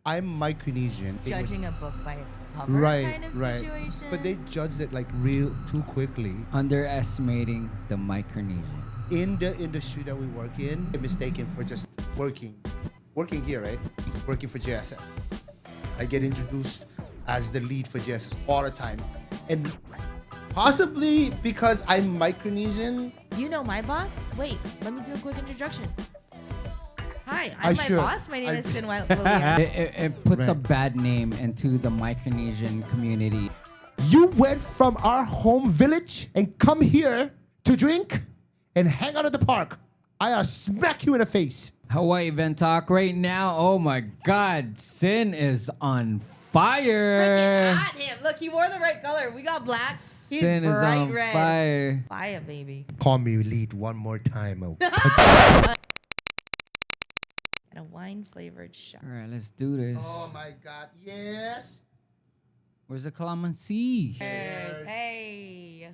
I'm Micronesian. Judging a book by its cover kind of situation. But they judged it like real too quickly. Underestimating the Micronesian. In the industry that we work in, they're mistaken for just working here, right? Working for JSF. I get introduced as the lead for JSS all the time. And possibly because I'm Micronesian. You know my boss? Wait, let me do a quick introduction. Hi, I I'm my should. boss. My name is Sin William. It puts a Right. bad name into the Micronesian community. You went from our home village and come here to drink and hang out at the park. I'll smack you in the face. Hawaii Event Talk right now. Oh my God, Sin is on fire. Freaking hot him. Look, he wore the right color. We got black. He's Sin is bright on red. fire. Fire, baby. Call me lead one more time. And a wine-flavored shot. All right, let's do this. Oh my God, yes. Where's the calamansi? Cheers. Hey.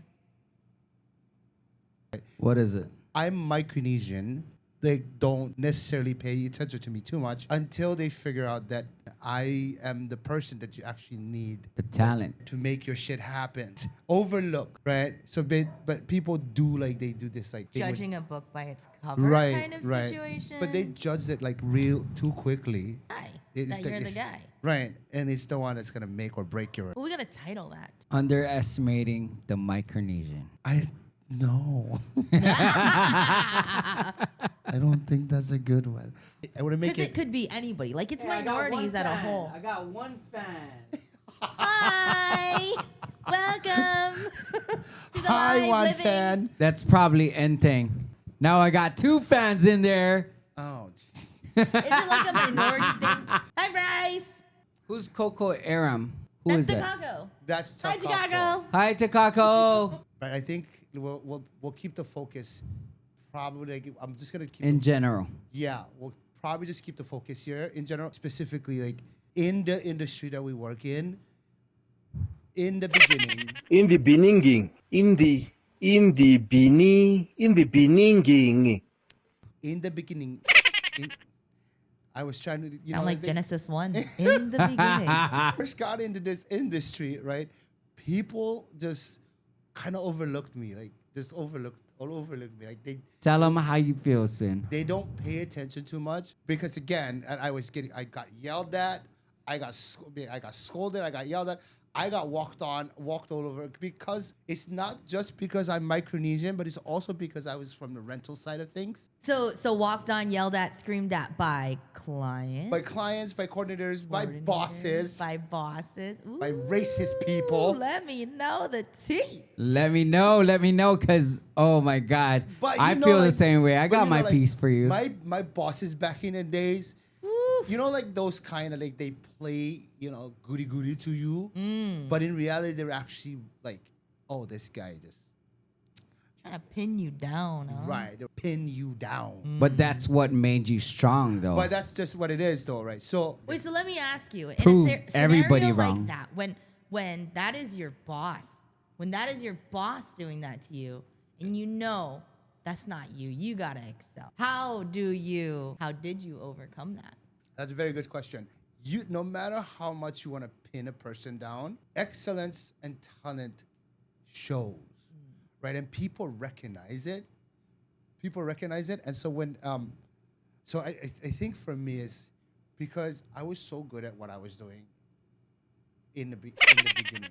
What is it? I'm Micronesian. They don't necessarily pay attention to me too much until they figure out that I am the person that you actually need The talent. to make your shit happen. Overlook, right? So, but people do like they do this like thing with- Judging a book by its cover right, kind of right. situation. But they judge it like real too quickly. Guy, It's that like- you're the guy. Right, and it's the one that's gonna make or break your. Well, we gotta title that. Underestimating the Micronesian. I no. I don't think that's a good one. I want to make Because it. it could be anybody. Like it's minorities at a whole. I got one fan. Hi. Welcome to the Hi, live one living. fan. That's probably ending. Now I got two fans in there. Oh, Is it like a minority thing? Hi, Bryce. Who's Coco Aram? Who is That's that? Chicago. that's Hi, Takako. Chicago. Hi, Takako. Right, I think we'll keep the focus. Probably, like, I'm just gonna keep. In general. Yeah, we'll probably just keep the focus here in general, specifically like in the industry that we work in. In the beginning, In the beginning, in the beginning, I was trying to, Sound like they- Genesis 1 in the beginning. First got into this industry, right? People just kind of overlooked me, like just overlooked me. Like Tell them how you feel, Sin. they don't pay attention too much because again, and I got yelled at, I got scolded, I got yelled at. I got walked all over because it's not just because I'm Micronesian, but it's also because I was from the rental side of things. So walked on, yelled at, screamed at by clients. By clients, by coordinators, by bosses, By bosses. by Ooh, racist people. Let me know the tea. Let me know, because, oh my God. But I you know, feel the like- same way. I but got you my know, like, piece for you. My bosses back in the days, Woof. you know, like those kind of like they play, goody to you, but in reality they're actually like, oh, this guy just Trying to pin you down, huh? right, they'll pin you down. But that's what made you strong, though. But that's just what it is, though, right? So Wait, so let me ask you. In Prove a everybody scenario wrong. like that, when that is your boss, when that is your boss doing that to you, and you know that's not you, you gotta excel. How did you overcome that? that's a very good question. No matter how much you want to pin a person down, excellence and talent shows, right? And people recognize it. And so when, so I think for me is because I was so good at what I was doing in the beginning,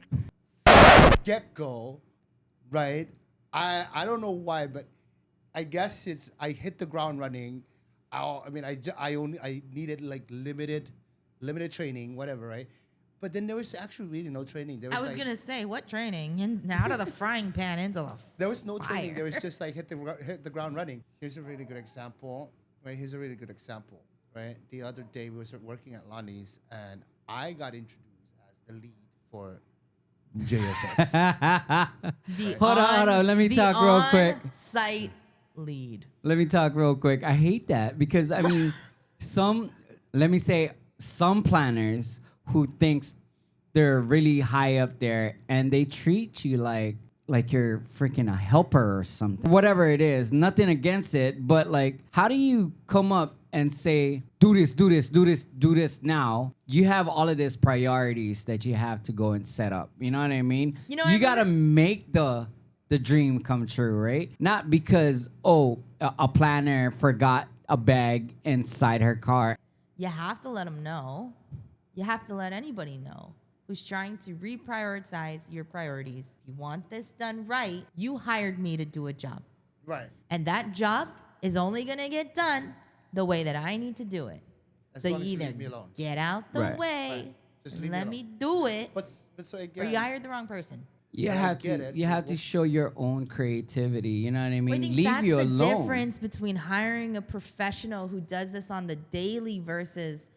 get go, right? I don't know why, but I guess I hit the ground running. I needed like limited training, whatever, right? But then there was actually really no training. I was gonna say, what training? And out of the frying pan into the There was no training. fire. There was just like hit the ground running. Here's a really good example, right? Right? The other day we were working at Lonnie's, and I got introduced as the lead for JSS. Hold on. Let me talk real quick. Site lead. Let me talk real quick. I hate that because, I mean, some planners who thinks they're really high up there and they treat you like like you're freaking a helper or something. Whatever it is, nothing against it, but like, how do you come up and say, do this, do this, do this, do this now? You have all of these priorities that you have to go and set up. You know what I mean? You know, you gotta make the dream come true, right? Not because, a planner forgot a bag inside her car. You have to let them know. You have to let anybody know who's trying to reprioritize your priorities. You want this done right. You hired me to do a job. Right. And that job is only going to get done the way that I need to do it. As So long you as you either leave me alone. get out the Right. way Right. Just and leave me let alone. me do it, But so or again, you hired the wrong person. You Yeah, I have get to it. you have to show your own creativity. You know what I Well, I mean? think Leave that's you the alone. difference between hiring a professional who does this on the daily versus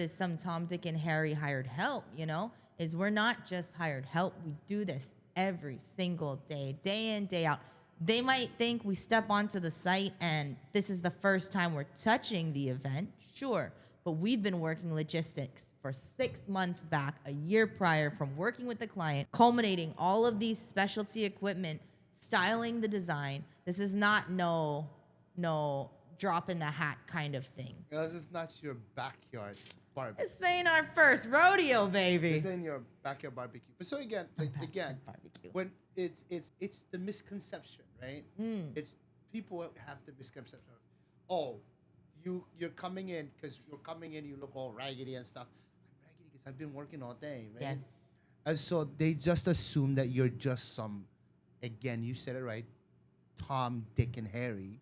some Tom, Dick, and Harry hired help, you know, is we're not just hired help. We do this every single day, day in, day out. They might think we step onto the site and this is the first time we're touching the event. Sure. But we've been working logistics for 6 months back, a year prior, from working with the client, culminating all of these specialty equipment, styling the design. This is not no drop in the hat kind of thing. this is not your backyard barbecue. This ain't our first rodeo, baby. This ain't your backyard barbecue. But so again, barbecue. when it's the misconception, right? It's people have the misconception of, oh, you're coming in because you look all raggedy and stuff. I'm raggedy because I've been working all day, right? Yes. And so they just assume that you're just some, again, you said it right, Tom, Dick, and Harry,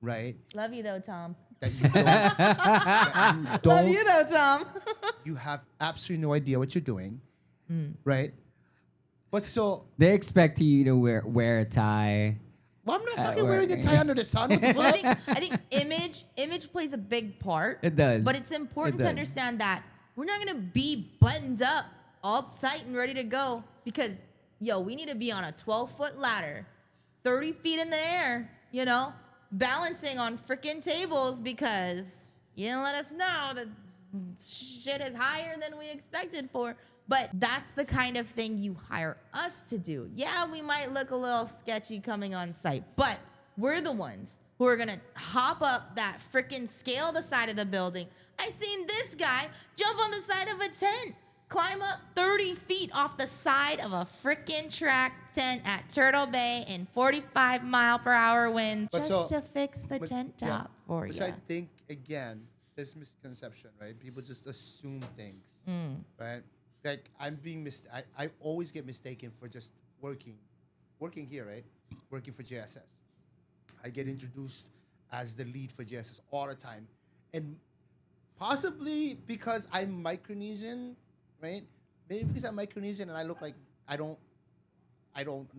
right? Love you though, Tom. That you don't, that you don't Love you though, Tom. you have absolutely no idea what you're doing, right? But so, They expect you to wear a tie. well, I'm not fucking wearing a tie under the sun. What the Well, fuck? I think image plays a big part. It does. But it's important It to does. understand that we're not gonna be buttoned up, all tight and ready to go because we need to be on a 12-foot ladder, 30 feet in the air, balancing on freaking tables because you didn't let us know that shit is higher than we expected for. But that's the kind of thing you hire us to do. Yeah, we might look a little sketchy coming on site, but we're the ones who are gonna hop up that freaking scale the side of the building. I seen this guy jump on the side of a tent, climb up 30 feet off the side of a freaking track tent at Turtle Bay in 45-mile-per-hour winds But just so- to fix the but, tent yeah, top for which you. I think, again, this misconception, right? People just assume things, right? Like I always get mistaken for just working here, right? Working for JSS. I get introduced as the lead for JSS all the time. And possibly because I'm Micronesian, right? Maybe because I'm Micronesian and I look like I don't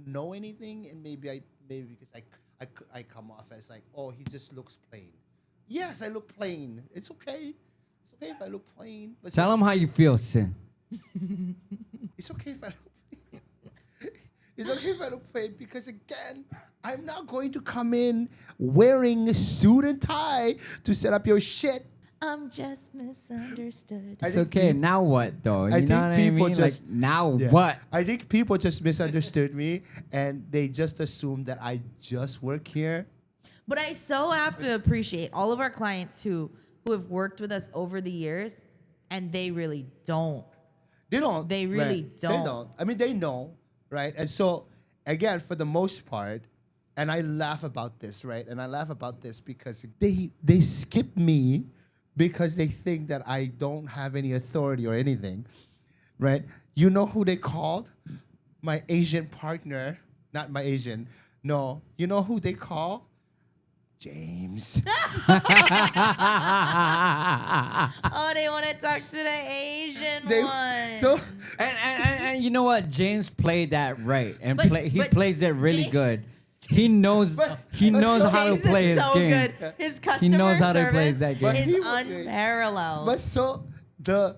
know anything, and maybe because I come off as like, oh, he just looks plain. Yes, I look plain. It's okay. It's okay if I look plain. But Tell them how you feel, Sin. it's okay if I look plain. It's okay if I look plain because, again, I'm not going to come in wearing a suit and tie to set up your shit. I'm just misunderstood. I It's think okay. peop- Now what, though? I You know think what I people mean? just- like, now Yeah. what? I think people just misunderstood me, and they just assume that I just work here. But I so have to appreciate all of our clients who have worked with us over the years, and they really don't. They don't. They really right. don't. They don't. I mean, they know, right? And so, again, for the most part, and I laugh about this, right? And I laugh about this because they skip me because they think that I don't have any authority or anything, right? You know who they called? My Asian partner. Not my Asian. No. You know who they call? James. Oh, they want to talk to the Asian They- one. so And you know what? James played that right, and But- he but plays it really Ja- good. He knows But- he but knows so- how to James play is his so game. good. His customer knows how to service play that game. But he is was- unparalleled. But so the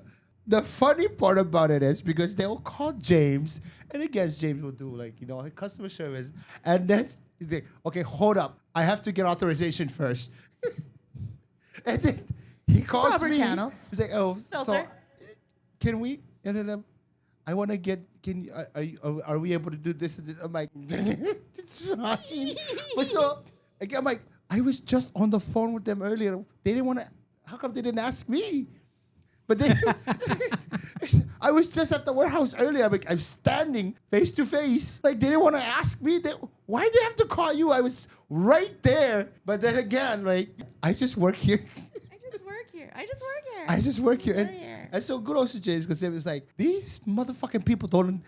funny part about it is because they will call James, and I guess James will do customer service, and then they okay, hold up, I have to get authorization first, and then he calls Proper me. channels. He's like, oh, Filter. so can we? And then I want to get. Can you, are we able to do this and this? I'm like, it's fine. But so again, I'm like, I was just on the phone with them earlier. They didn't want to. How come they didn't ask me? But then I was just at the warehouse earlier. I'm standing face to face. Like, they didn't want to ask me. Why did they have to call you? I was right there. But then again, like, I just work here. I just work here. And so good to James, because it was like, these motherfucking people don't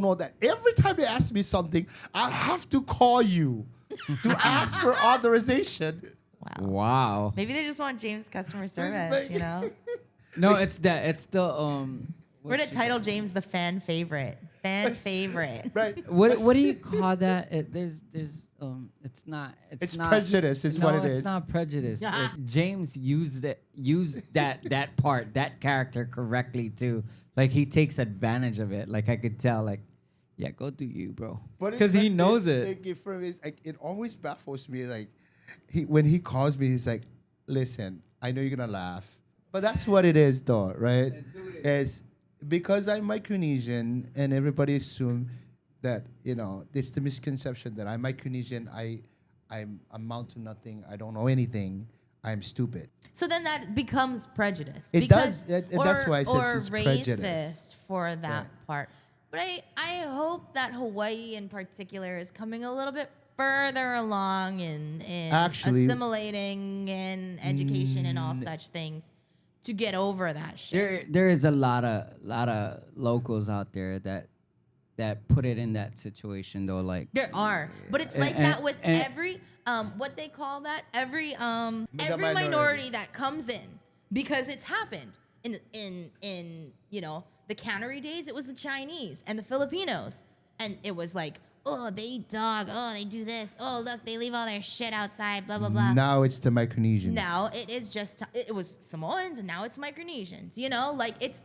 know that every time they ask me something, I have to call you to ask for authorization. Wow. Maybe they just want James customer service, you know? No, it's the We're gonna title James the fan favorite. Fan favorite. Right. what do you call that? It's not prejudice is what it is. It's not prejudice. James used that part, that character correctly too. Like, he takes advantage of it. Like, I could tell, like, yeah, go do you, bro. Because he knows it. It always baffles me. Like, when he calls me, he's like, listen, I know you're gonna laugh, but that's what it is, though, right? It's because I'm Micronesian, and everybody assumes that, you know, it's the misconception that I'm Micronesian, I amount to nothing, I don't know anything, I'm stupid. So then that becomes prejudice. It does. That's why I said it's prejudice. Racist for that part. But I hope that Hawaii in particular is coming a little bit further along in actually assimilating and education and all such things to get over that shit. There is a lot of locals out there that put it in that situation, though. Like, there are, but it's like that with every what they call that, every minority that comes in, because it's happened in you know, the cannery days. It was the Chinese and the Filipinos, and it was like, oh, they eat dog, oh, they do this, oh, look, they leave all their shit outside, blah blah blah. Now it's the Micronesians. Now it is just it was Samoans, and now it's Micronesians. You know, like it's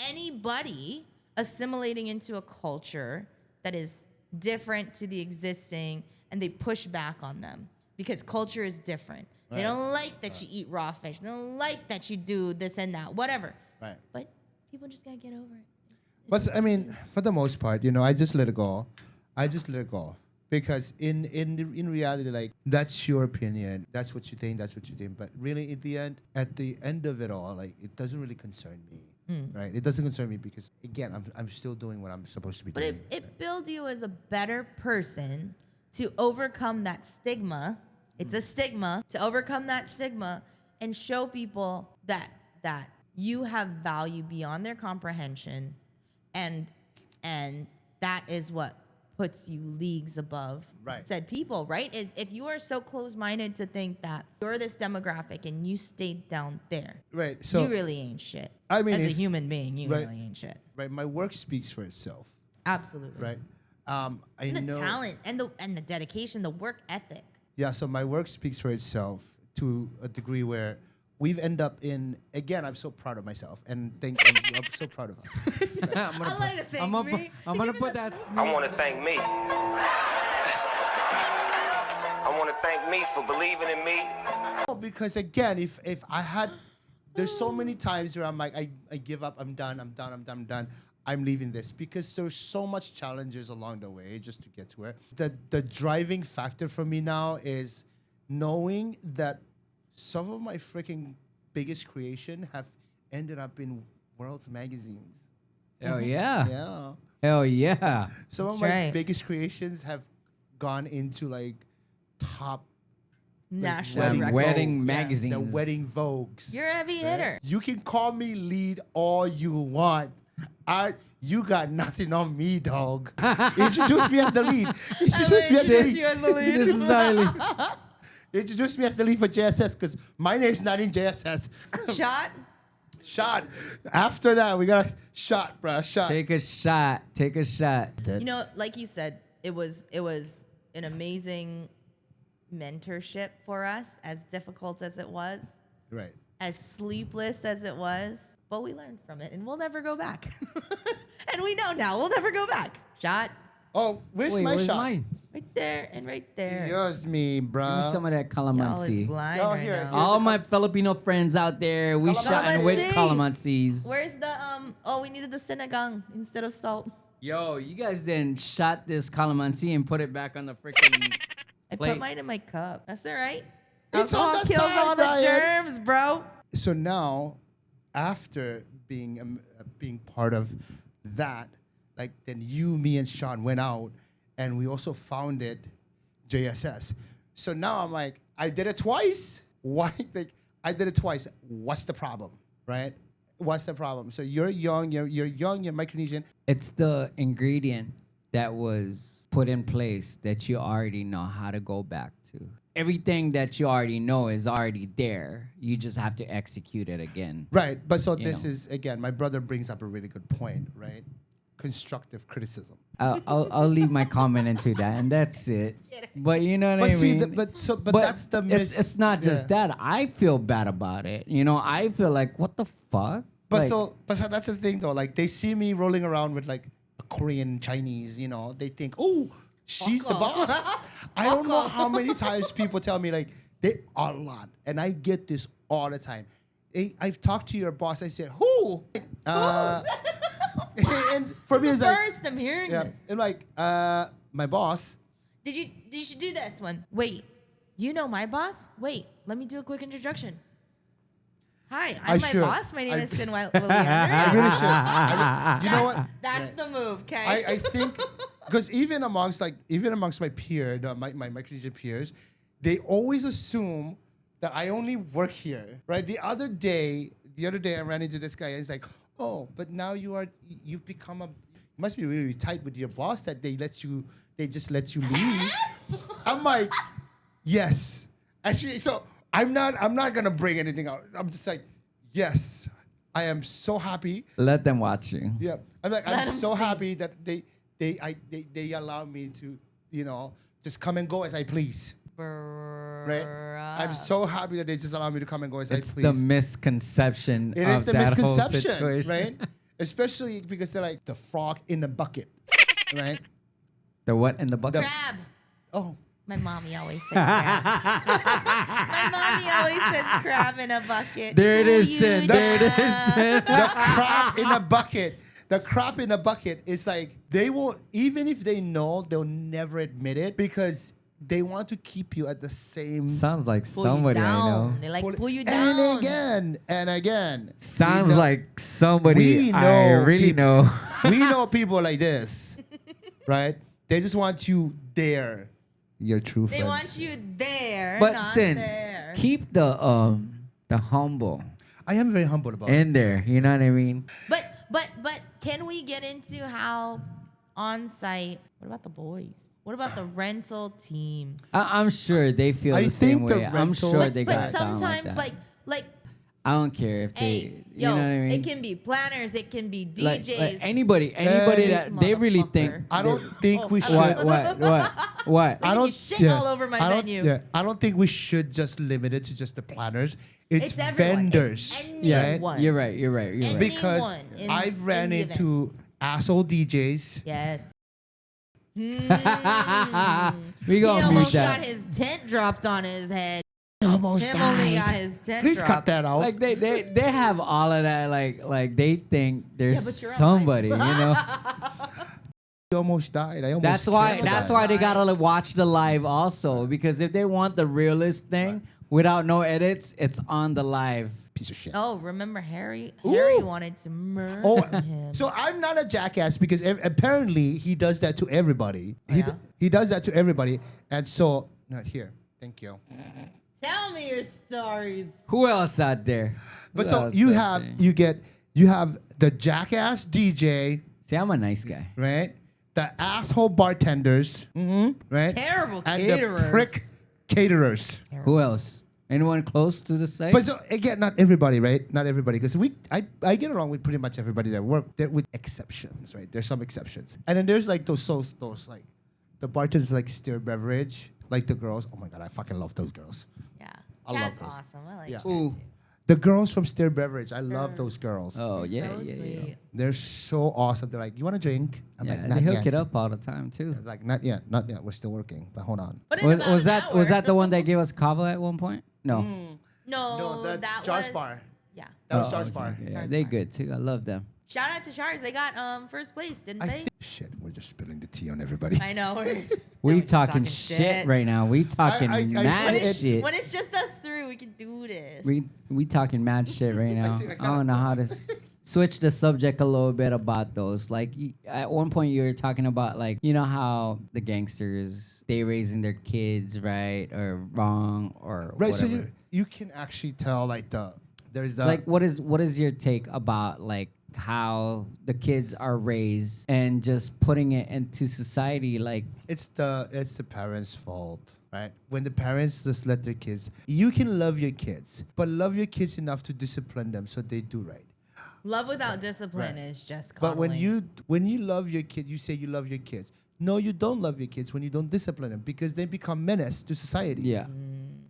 anybody assimilating into a culture that is different to the existing, and they push back on them because culture is different. Right. They don't like that you eat raw fish. They don't like that you do this and that, whatever. Right. But people just gotta get over it. But I mean, for the most part, you know, I just let it go. Because in reality, like, that's your opinion. That's what you think. But really, at the end of it all, like, it doesn't really concern me. Right? It doesn't concern me because, again, I'm still doing what I'm supposed to be doing. But it builds you as a better person to overcome that stigma. It's a stigma. To overcome that stigma and show people that you have value beyond their comprehension, and that is what puts you leagues above said people, right? Is if you are so close-minded to think that you're this demographic and you stayed down there, right? So you really ain't shit. I mean, as a human being, you really ain't shit. Right. My work speaks for itself. Absolutely. Right. The talent and the dedication, the work ethic. Yeah. So my work speaks for itself to a degree where we've ended up in. Again, I'm so proud of myself, and I'm so proud of us. Right? I like to thank me. I'm gonna put that. I want to thank me. I want to thank me for believing in me. Because again, if I had, there's so many times where I'm like, I give up, I'm done, I'm leaving this, because there's so much challenges along the way just to get to where. The driving factor for me now is knowing that some of my freaking biggest creation have ended up in world's magazines. Hell yeah. Yeah. Hell yeah. Some of my biggest creations have gone into like top national wedding magazines. The wedding Vogues. You're a heavy hitter. You can call me lead all you want. You got nothing on me, dog. Introduce me as the lead. Introduce me as the lead. This is our lead. Introduce me as the lead for JSS, because my name's not in JSS. Shot. After that, we got a shot, bruh. Shot. Take a shot. You know, like you said, it was an amazing mentorship for us, as difficult as it was. Right. As sleepless as it was. But we learned from it, and we'll never go back. And we know now we'll never go back. Shot. Oh, where's my shot? Mine? Right there and right there. Yes, me, Give me bruh. some of that Y'all is calamansi. blind Oh, right here, now. here. All my Filipino friends out there, we shot with Calamansi. calamansis. Where's the Oh, we needed the sinigang instead of salt. Yo, you guys didn't shot this calamansi and put it back on the freaking I plate. put mine in my cup. That's all right. It's on Alcohol the kills side, all the Brian. germs, bro. So now, after being part of that, like then you, me, and Sean went out, and we also founded JSS. So now I'm like, I did it twice. Why? Like I did it twice. What's the problem, right? What's the problem? So you're young, you're Micronesian. It's the ingredient that was put in place that you already know how to go back to. Everything that you already know is already there. You just have to execute it again. Right, but so You this know. is again, my brother brings up a really good point, right? Constructive criticism. I'll leave my comment into that, and that's it. But you know what But I see, mean. but that's the it's not just that. I feel bad about it. You know, I feel like what the fuck. But Like, but that's the thing though. Like they see me rolling around with like a Korean Chinese, you know, they think, oh, she's the boss. I don't know how many times people tell me like they a lot, and I get this all the time. Hey, I've talked to your boss. I said, who? And for me, it's like, First, I'm hearing yeah, this. and like my boss. You should do this one. Wait, you know my boss? Wait, let me do a quick introduction. Hi, I I'm my should. boss. My name I- is Sin I Williander. really should. You know what? That's the move, okay? I think because even amongst my peer, my Micronesian peers, they always assume that I only work here, right? The other day I ran into this guy and he's like, oh, but now you've become must be really tight with your boss that they just let you leave. I'm like, yes. Actually, so I'm not gonna bring anything out. I'm just like, yes, I am so happy. let them watch you. Yeah, I'm like, Let I'm 'em so see. happy that they allow me to, you know, just come and go as I please. Right? I'm so happy that they just allow me to come and go as It's I please. the misconception It of is the that whole misconception, situation. right? Especially because they're like the frog in the bucket, right? The what in the bucket? Crab. Oh, My mommy always says crab. My mommy always says crab in a bucket. There it Who is, you Sin. There it is, da? Sin. the crap in a bucket. The crap in a bucket is like they won't, even if they know, they'll never admit it because they want to keep you at the same. Sounds like Pull somebody you I know. down. They like pull you And down. again and again. Sounds We know- like somebody we I know really people- know. we know people like this, right? They just want you there. Your true They friends. want you there, But not Sin, there. keep the humble I am very humble about it. in there. You know what I mean? But can we get into how on site? What about the boys? What about the rental team? I'm sure they feel I the same think the way. I'm rental- sure But- they But got down like sometimes that. like I don't care if they, hey, you know what I mean? it can be planners, it can be like, DJs. anybody This that they really think. motherfucker. I don't think we Oh, should. What? I You don't. shit all over my I don't, menu. Yeah, I don't think we should just limit it to just the planners. It's everyone. vendors. It's Yeah, anyone. you're right. You're right. You're right. Because Anyone in- I've ran in the event. into asshole DJs. Yes. We He gonna mute almost that. got his tent dropped on his head. Almost Him only got his tent Please dropped. cut that out. Like they have all of that. Like they think there's but you're somebody. You know. I almost died. I almost. That's why. killed That's that. why they gotta watch the live also, because if they want the realest thing without no edits, it's on the live. Piece of shit. Oh, remember Harry? Ooh. Harry wanted to murder Oh, him. so I'm not a jackass because apparently he does that to everybody. He does that to everybody, and so not here. Thank you. Tell me your stories. Who else out there? But Who so else you out have there? you have the jackass DJ, See, I'm a nice guy. right? The asshole bartenders, right? Terrible and caterers. the prick caterers. Who else? Anyone close to the site? But so again, not everybody, right? Not everybody, because I get along with pretty much everybody that work there, with exceptions, right? There's some exceptions, and then there's like those like the bartenders like stir beverage, like the girls. Oh my god, I fucking love those girls. Yeah. I love Chad's those. awesome. I like Yeah. Chad Ooh. too. The girls from Stir Beverage, I love those girls. Oh yeah, So yeah, yeah. sweet. They're so awesome. They're like, you want a drink? I'm Yeah, like, they not hook yet. it up all the time too. It's like, not yet, not yet. We're still working, but hold on. But in Was, about was an that hour. was that the one that gave us kava at one point? No. No, No, that's that Josh was Bar. Yeah. That was Oh, Char's okay, Bar. okay, yeah, Char's they Bar. good too. I love them. Shout out to Shars. They got first place, didn't they? Shit, we're just spilling the tea on everybody. I know. We we're just talking shit right now. We talking I- mad when shit. When it's just us three, we can do this. We talking mad shit right now. think I I don't know how to switch the subject a little bit about those. Like at one point you were talking about like you know how the gangsters they raising their kids right or wrong or Right, whatever. so you can actually tell like there's the It's like what is your take about like how the kids are raised and just putting it into society like it's the parents' fault, right? When the parents just let their kids, you can love your kids, but love your kids enough to discipline them so they do right. Love without discipline Right. is just But when coddling. you love your kids, you say you love your kids. No, you don't love your kids when you don't discipline them because they become menace to society. yeah.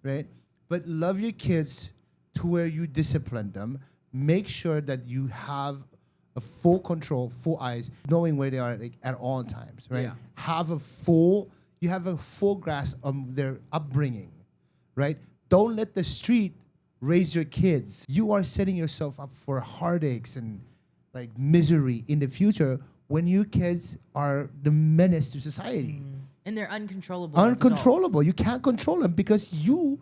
Right? But love your kids to where you discipline them. Make sure that you have a full control, full eyes, knowing where they are like, at all times, right? Yeah. You have a full grasp of their upbringing, right? Don't let the street raise your kids. You are setting yourself up for heartaches and like misery in the future when your kids are the menace to society. And they're uncontrollable. as adults. Uncontrollable. You can't control them because you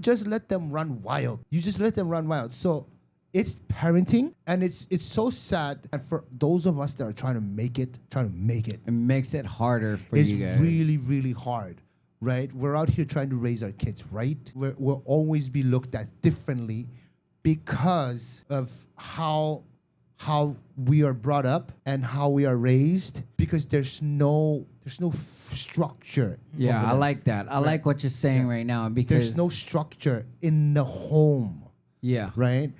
just let them run wild. You just let them run wild. So it's parenting, and it's so sad. And for those of us that are trying to make it, It makes it harder for it's you guys. really, really hard, right? We're out here trying to raise our kids right. We'll always be looked at differently because of how we are brought up and how we are raised. Because there's no structure. Yeah, over I there. like that. I like what you're saying right now because There's no structure in the home, yeah. right?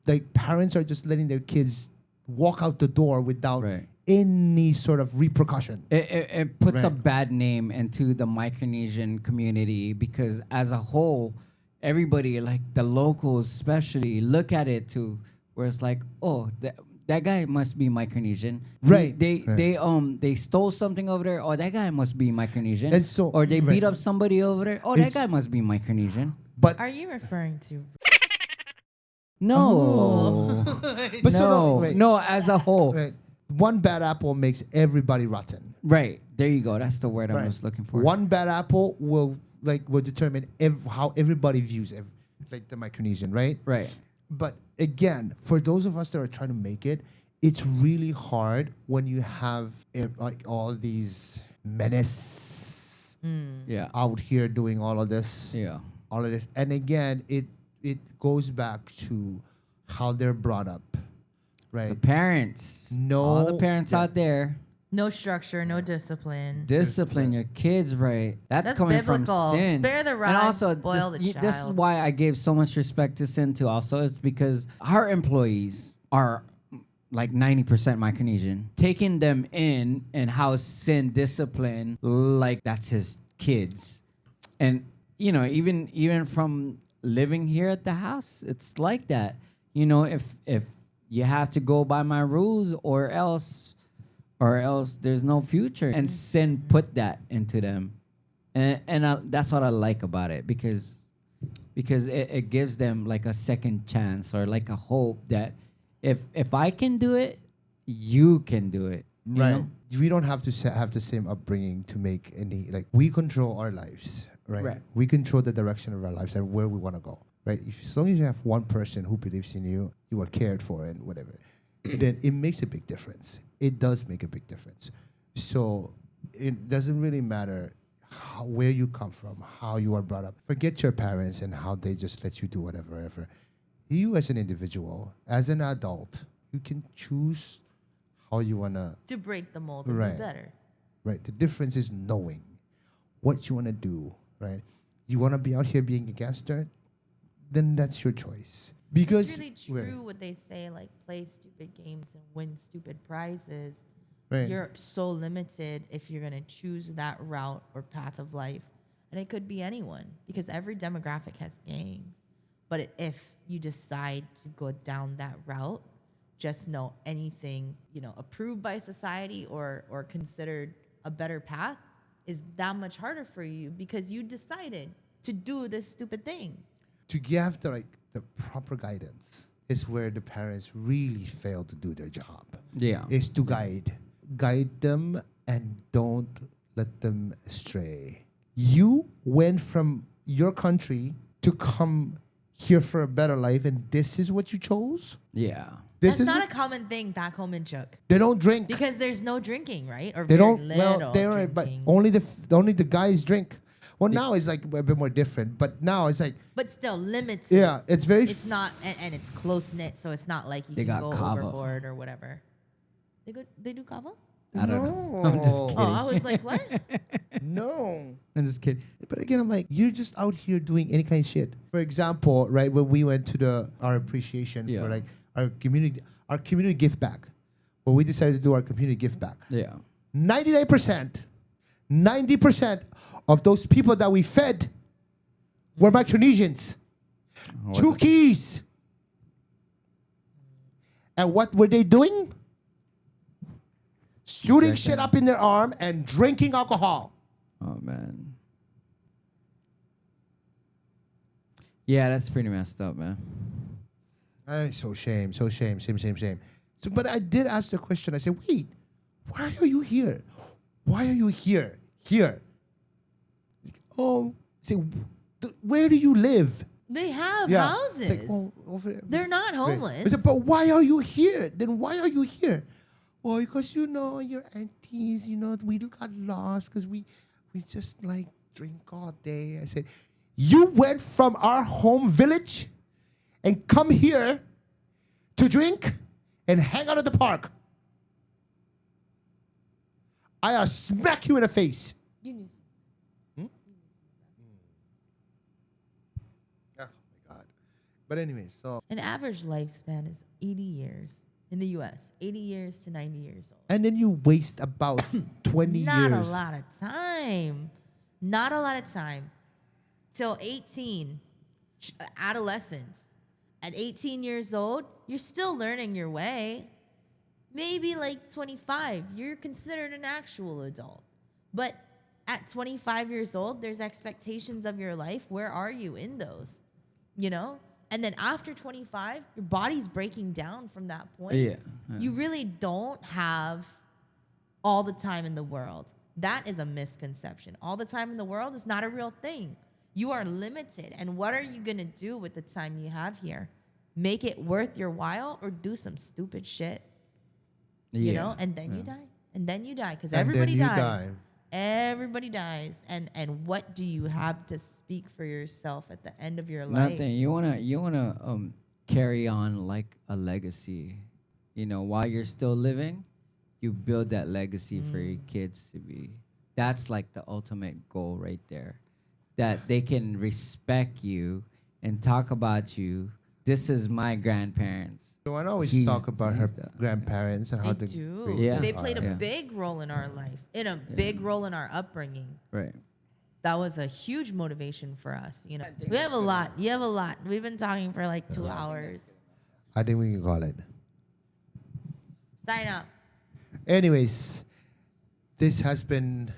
Like parents are just letting their kids walk out the door without Right. any sort of repercussion. It puts a Right. bad name into the Micronesian community because as a whole, everybody, like the locals especially, look at it too, where it's like, oh, that guy must be Micronesian. Right. They stole something over there. Oh, that guy must be Micronesian. And so- or they beat right. up somebody over there. Oh, that It's- guy must be Micronesian. But Are you referring to? No. but so no, wait, no, as a whole. right. One bad apple makes everybody rotten. Right. There you go. That's the word I Right. was looking for. One bad apple will determine how everybody views like the Micronesian, right? Right. But again, for those of us that are trying to make it, it's really hard when you have like all these menace Yeah. out here doing all of this. Yeah. All of this. And again, it goes back to how they're brought up. The Right? parents. No- All the parents yeah. out there. No structure, no discipline. Discipline your kids right. That's coming biblical. from sin. Spare the And rod, also, spoil the this is child. why I gave so much respect to sin too. Also, it's because our employees are like 90% Micronesian. Taking them in and how sin discipline like that's his kids, and you know even from living here at the house, it's like that. You know, if you have to go by my rules or else there's no future. And sin put that into them, and that's what I like about it because it gives them like a second chance or like a hope that if I can do it, you can do it. You Right. know? We don't have to have the same upbringing to make any like we control our lives, right? Right. We control the direction of our lives and where we want to go, right? As long as you have one person who believes in you, you are cared for and whatever, then it makes a big difference. It does make a big difference. So it doesn't really matter where you come from, how you are brought up. Forget your parents and how they just let you do whatever. You as an individual, as an adult, you can choose how you want To break the mold and Right. be better. right? The difference is knowing what you want to do, right? You want to be out here being a gangster, then that's your choice. Because It's really true what they say, like play stupid games and win stupid prizes. right. You're so limited if you're gonna choose that route or path of life. And it could be anyone because every demographic has gangs. But if you decide to go down that route, just know anything, approved by society or considered a better path is that much harder for you because you decided to do this stupid thing. To give the proper guidance is where the parents really fail to do their job. Yeah. Is to guide them and don't let them astray. You went from your country to come here for a better life, and this is what you chose? Yeah. This That's is not what, a common thing back home in Chuk. they don't drink. Because there's no drinking, right? Or They very don't. little Well, they are, but drinking. only the guys drink. Well, now it's like a bit more different. But now it's like, But still, limits. yeah, it's very. It's not, and it's close knit, so it's not like you They can got go kava. overboard or whatever. They do kava? I don't know. I'm just No. kidding. Oh, I was like, what? No. I'm just kidding. But again, I'm like, you're just out here doing any kind of shit. For example, right, when we went to our appreciation Yeah. for like our community gift back, when we decided to do our community gift back, Yeah. 90% of those people that we fed were Micronesians. Two keys. And what were they doing? Shooting shit up in their arm and drinking alcohol. Oh man. Yeah, that's pretty messed up, man. So shame. So, but I did ask the question. I said, wait, why are you here? Why are you here? Here. Oh, say, where do you live? They have It's houses. like, oh, over there. They're not homeless. I said, but why are you here? Then why are you here? Well, because your aunties, we got lost because we just like drink all day. I said, you went from our home village and come here to drink and hang out at the park. I'll smack you in the face. Oh my God. But anyway, so. An average lifespan is 80 years in the U.S. 80 years to 90 years old. And then you waste about 20 years. Not a lot of time. Not a lot of time. Till 18, adolescence. At 18 years old, you're still learning your way. Maybe like 25, you're considered an actual adult. But at 25 years old, there's expectations of your life. Where are you in those? And then after 25, your body's breaking down from that point. Yeah. You really don't have all the time in the world. That is a misconception. All the time in the world is not a real thing. You are limited. And what are you going to do with the time you have here? Make it worth your while or do some stupid shit? And then you die. And then you die because everybody dies. Everybody dies. And what do you have to speak for yourself at the end of your life? Nothing. You wanna carry on like a legacy. While you're still living, you build that legacy for your kids to be. That's like the ultimate goal right there. That they can respect you and talk about you. This is my grandparents. So I always He's- talk about her he's the- grandparents and how They the do. Yeah. They played a Yeah. big role in our life, in a big role in our upbringing. Right. That was a huge motivation for us. We have a lot. You have a lot. We've been talking for like 2 hours. I think we can call it. Sign up. Anyways, this has been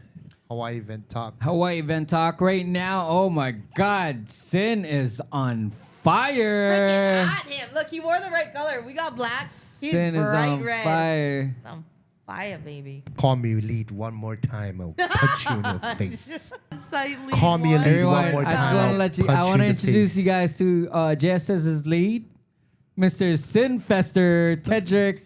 Hawaii Event Talk. Hawaii Event Talk right now. Oh my God, Sin is on fire. Freaking hot him. Look, he wore the right color. We got black. He's Sin is bright on red. fire. On fire, baby. Call me lead one more time. I'll punch you in the face. Slightly Call me a one. lead Everyone, one more I time. just want to I'll let you. punch I want to in the introduce face. you guys to JSS's lead, Mr. Sinfester Tedrick.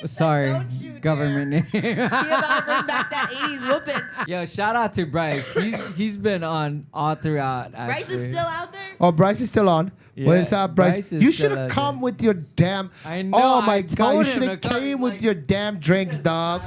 Sorry, Don't you dare. government name. He about to bring back that 80s whooping. Yo, shout out to Bryce. He's been on all throughout. Bryce Actually. is still out there? Oh, Bryce is still on. Yeah, What is up, Bryce? Bryce is You still should have out come there. with your damn. I know, Oh my I God! told You him should have to come, came with like- your damn drinks, dog.